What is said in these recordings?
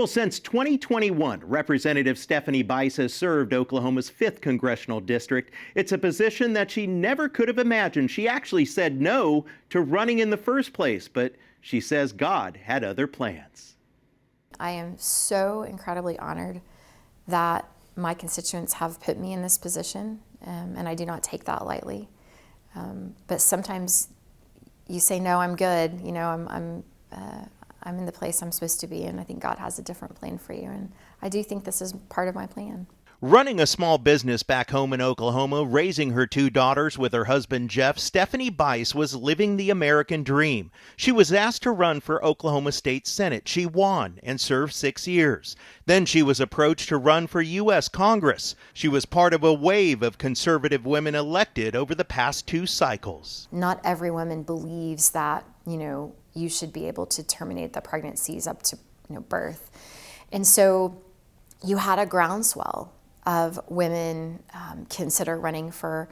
Well, since 2021, Representative Stephanie Bice has served Oklahoma's 5th congressional district. It's a position that she never could have imagined. She actually said no to running in the first place, but she says God had other plans. I am so incredibly honored that my constituents have put me in this position, and I do not take that lightly. But sometimes you say, no, I'm good. You know, I'm in the place I'm supposed to be, and I think God has a different plan for you. And I do think this is part of my plan. Running a small business back home in Oklahoma, raising her 2 daughters with her husband Jeff, Stephanie Bice was living the American dream. She was asked to run for Oklahoma State Senate. She won and served 6 years. Then she was approached to run for U.S. Congress. She was part of a wave of conservative women elected over the past 2 cycles. Not every woman believes that, you should be able to terminate the pregnancies up to, birth. And so you had a groundswell of women consider running for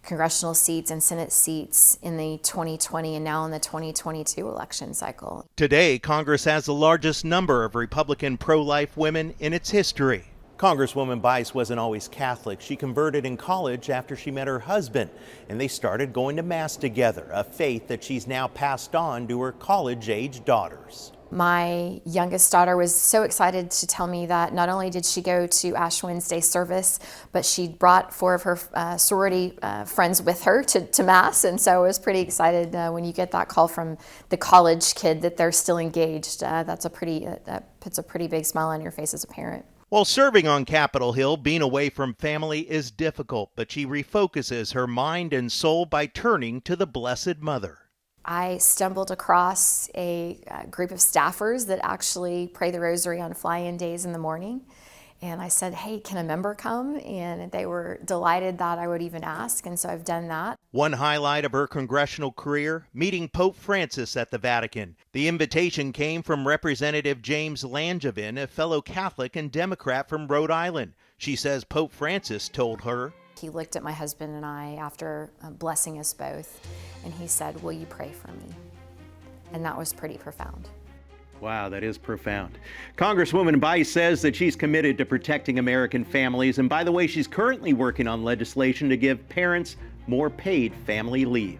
congressional seats and Senate seats in the 2020 and now in the 2022 election cycle. Today, Congress has the largest number of Republican pro-life women in its history. Congresswoman Bice wasn't always Catholic. She converted in college after she met her husband, and they started going to Mass together, a faith that she's now passed on to her college-age daughters. My youngest daughter was so excited to tell me that not only did she go to Ash Wednesday service, but she brought 4 of her sorority friends with her to Mass. And so I was pretty excited when you get that call from the college kid that they're still engaged. That puts a pretty big smile on your face as a parent. While serving on Capitol Hill, being away from family is difficult, but she refocuses her mind and soul by turning to the Blessed Mother. I stumbled across a group of staffers that actually pray the Rosary on fly-in days in the morning. And I said, hey, can a member come? And they were delighted that I would even ask, and so I've done that. One highlight of her congressional career, meeting Pope Francis at the Vatican. The invitation came from Representative James Langevin, a fellow Catholic and Democrat from Rhode Island. She says Pope Francis told her, he looked at my husband and I after blessing us both, and he said, will you pray for me? And that was pretty profound. Wow, that is profound. Congresswoman Bice says that she's committed to protecting American families. And by the way, she's currently working on legislation to give parents more paid family leave.